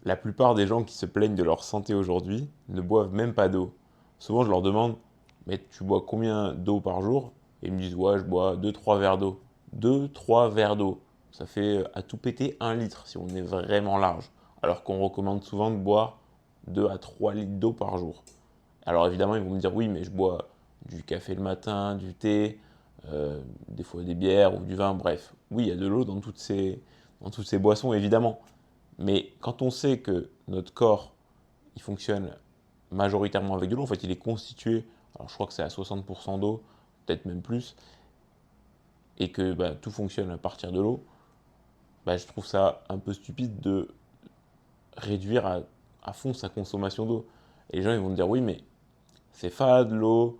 La plupart des gens qui se plaignent de leur santé aujourd'hui ne boivent même pas d'eau. Souvent, je leur demande, mais tu bois combien d'eau par jour? Et ils me disent, ouais, je bois deux-trois verres d'eau. Deux-trois verres d'eau. Ça fait à tout péter 1 litre si on est vraiment large. Alors qu'on recommande souvent de boire 2 à 3 litres d'eau par jour. Alors évidemment, ils vont me dire, oui, mais je bois du café le matin, du thé, des fois des bières ou du vin, bref. Oui, il y a de l'eau dans toutes ces boissons, évidemment. Mais quand on sait que notre corps, il fonctionne majoritairement avec de l'eau, en fait, il est constitué, alors je crois que c'est à 60% d'eau, peut-être même plus, et que bah, tout fonctionne à partir de l'eau, bah, je trouve ça un peu stupide de réduire à fond sa consommation d'eau. Et les gens, ils vont me dire, oui, mais c'est fade l'eau,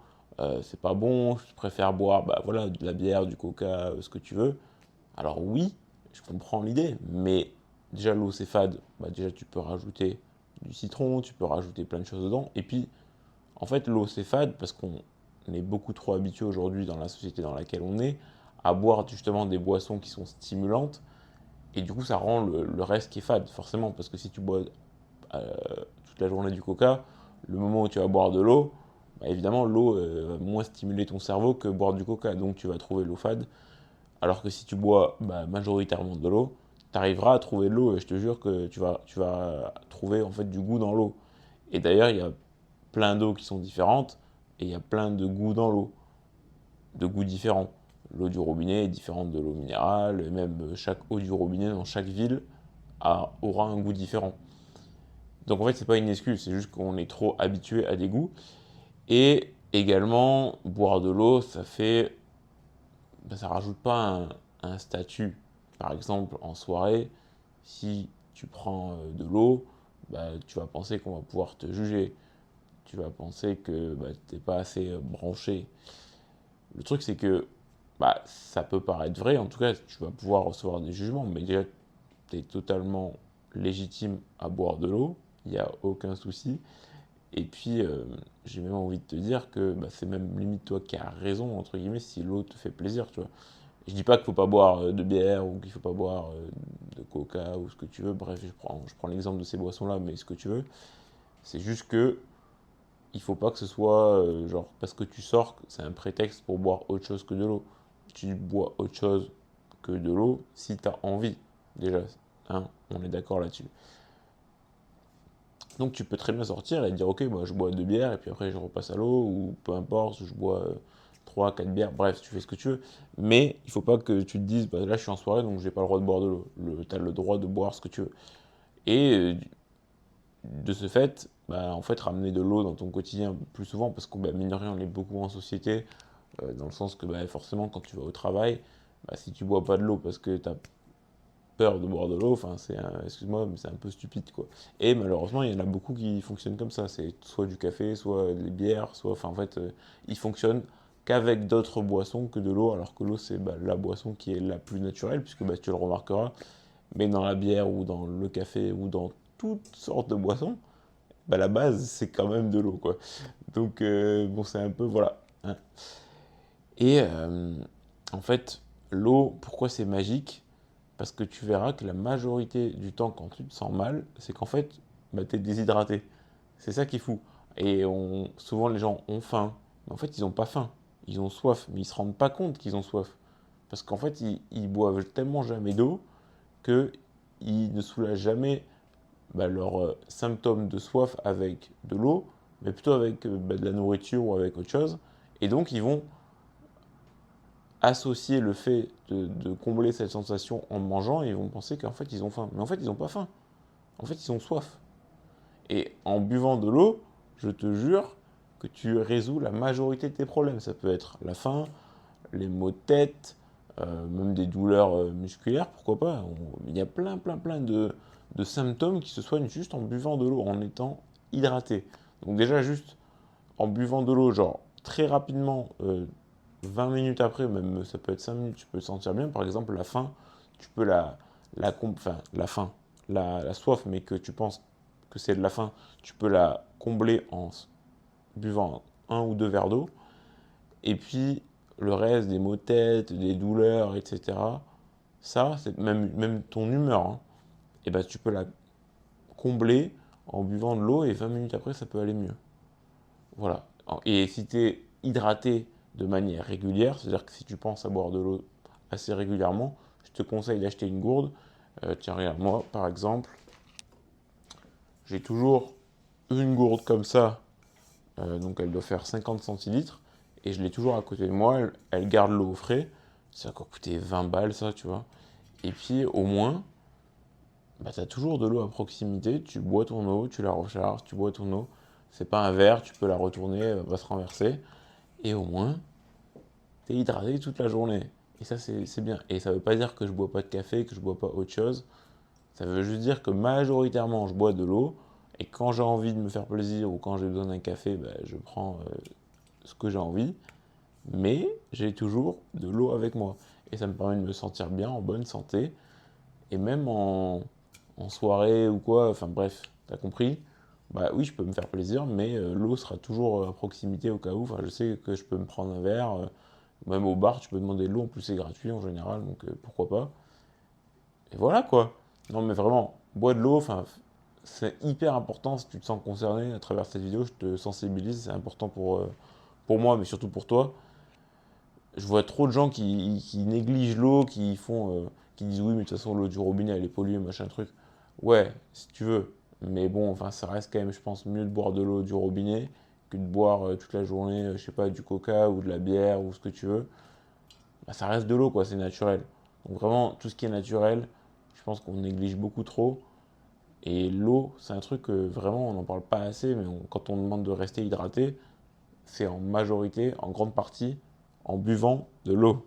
c'est pas bon, je préfère boire bah, voilà, de la bière, du coca, ce que tu veux. Alors oui, je comprends l'idée, mais déjà l'eau c'est fade, bah, déjà tu peux rajouter du citron, tu peux rajouter plein de choses dedans. Et puis en fait l'eau c'est fade parce qu'on est beaucoup trop habitué aujourd'hui dans la société dans laquelle on est à boire justement des boissons qui sont stimulantes et du coup ça rend le reste qui est fade forcément parce que si tu bois euh, toute la journée du coca, le moment où tu vas boire de l'eau, bah, évidemment l'eau va moins stimuler ton cerveau que boire du coca, donc tu vas trouver l'eau fade. Alors que si tu bois bah, majoritairement de l'eau, tu arriveras à trouver de l'eau et je te jure que tu vas trouver en fait du goût dans l'eau. Et d'ailleurs, il y a plein d'eau qui sont différentes et il y a plein de goûts dans l'eau, de goûts différents. L'eau du robinet est différente de l'eau minérale, et même chaque eau du robinet dans chaque ville aura un goût différent. Donc en fait, c'est pas une excuse, c'est juste qu'on est trop habitué à des goûts. Et également, boire de l'eau, ça rajoute pas un statut. Par exemple, en soirée, si tu prends de l'eau, bah, tu vas penser qu'on va pouvoir te juger. Tu vas penser que bah, tu n'es pas assez branché. Le truc, c'est que bah, ça peut paraître vrai, en tout cas, tu vas pouvoir recevoir des jugements, mais déjà, tu es totalement légitime à boire de l'eau, il n'y a aucun souci. Et puis, j'ai même envie de te dire que bah, c'est même limite toi qui as raison, entre guillemets, si l'eau te fait plaisir, tu vois. Je dis pas qu'il faut pas boire de bière ou qu'il faut pas boire de coca ou ce que tu veux. Bref, je prends l'exemple de ces boissons-là, mais ce que tu veux. C'est juste que il faut pas que ce soit genre parce que tu sors, c'est un prétexte pour boire autre chose que de l'eau. Tu bois autre chose que de l'eau si tu as envie. Déjà, hein, on est d'accord là-dessus. Donc tu peux très bien sortir et dire ok, moi je bois 2 bières et puis après je repasse à l'eau ou peu importe, je bois 3, 4 bières, bref, tu fais ce que tu veux. Mais il faut pas que tu te dises bah, là je suis en soirée donc j'ai pas le droit de boire de l'eau. Tu as le droit de boire ce que tu veux. Et de ce fait, bah, en fait, ramener de l'eau dans ton quotidien plus souvent parce que bah, mine de rien on est beaucoup en société, dans le sens que bah, forcément quand tu vas au travail, bah, si tu bois pas de l'eau parce que tu as peur de boire de l'eau, enfin excuse-moi, mais c'est un peu stupide quoi. Et malheureusement, il y en a beaucoup qui fonctionnent comme ça, c'est soit du café, soit des bières, soit, enfin en fait, ils fonctionnent qu'avec d'autres boissons que de l'eau, alors que l'eau c'est bah, la boisson qui est la plus naturelle, puisque bah, tu le remarqueras, mais dans la bière ou dans le café ou dans toutes sortes de boissons, bah, la base c'est quand même de l'eau quoi. Donc bon, c'est un peu voilà, hein. Et en fait, l'eau, pourquoi c'est magique? Parce que tu verras que la majorité du temps, quand tu te sens mal, c'est qu'en fait, bah, tu es déshydraté. C'est ça qui est fou. Et souvent, les gens ont faim. Mais en fait, ils n'ont pas faim. Ils ont soif. Mais ils ne se rendent pas compte qu'ils ont soif. Parce qu'en fait, ils boivent tellement jamais d'eau qu'ils ne soulagent jamais bah, leurs symptômes de soif avec de l'eau, mais plutôt avec bah, de la nourriture ou avec autre chose. Et donc, ils vont associer le fait de combler cette sensation en mangeant et ils vont penser qu'en fait ils ont faim. Mais en fait ils n'ont pas faim. En fait ils ont soif. Et en buvant de l'eau, je te jure que tu résous la majorité de tes problèmes. Ça peut être la faim, les maux de tête, même des douleurs musculaires, pourquoi pas. Il y a plein de symptômes qui se soignent juste en buvant de l'eau, en étant hydraté. Donc déjà juste en buvant de l'eau, genre très rapidement, 20 minutes après, même ça peut être 5 minutes, tu peux te sentir bien. Par exemple, la faim, tu peux enfin, la faim, la soif, mais que tu penses que c'est de la faim, tu peux la combler en buvant 1 ou 2 verres d'eau. Et puis, le reste, des maux de tête, des douleurs, etc., ça, c'est même ton humeur, hein, et ben, tu peux la combler en buvant de l'eau et 20 minutes après, ça peut aller mieux. Voilà. Et si tu es hydraté de manière régulière, c'est-à-dire que si tu penses à boire de l'eau assez régulièrement, je te conseille d'acheter une gourde. Tiens, regarde, moi, par exemple, j'ai toujours une gourde comme ça, donc elle doit faire 50 centilitres, et je l'ai toujours à côté de moi, elle garde l'eau au frais. Ça va coûter 20 balles, ça, tu vois. Et puis, au moins, bah, tu as toujours de l'eau à proximité, tu bois ton eau, tu la recharges, tu bois ton eau. C'est pas un verre, tu peux la retourner, elle va se renverser. Et au moins, tu es hydraté toute la journée. Et ça, c'est bien. Et ça veut pas dire que je bois pas de café, que je bois pas autre chose. Ça veut juste dire que majoritairement, je bois de l'eau. Et quand j'ai envie de me faire plaisir ou quand j'ai besoin d'un café, bah, je prends ce que j'ai envie. Mais j'ai toujours de l'eau avec moi. Et ça me permet de me sentir bien, en bonne santé. Et même en soirée ou quoi, enfin bref, t'as compris. Bah oui, je peux me faire plaisir, mais l'eau sera toujours à proximité au cas où. Enfin, je sais que je peux me prendre un verre. Même au bar, tu peux demander de l'eau, en plus c'est gratuit en général, donc pourquoi pas. Et voilà quoi. Non mais vraiment, bois de l'eau, enfin, c'est hyper important si tu te sens concerné à travers cette vidéo, je te sensibilise, c'est important pour moi, mais surtout pour toi. Je vois trop de gens qui négligent l'eau, qui disent oui, mais de toute façon, l'eau du robinet, elle est polluée, machin truc. Ouais, si tu veux. Mais bon, enfin, ça reste quand même, je pense, mieux de boire de l'eau du robinet que de boire toute la journée, je sais pas, du coca ou de la bière ou ce que tu veux. Bah, ça reste de l'eau, quoi, c'est naturel. Donc vraiment, tout ce qui est naturel, je pense qu'on néglige beaucoup trop. Et l'eau, c'est un truc que vraiment, on n'en parle pas assez, mais quand on demande de rester hydraté, c'est en majorité, en grande partie, en buvant de l'eau.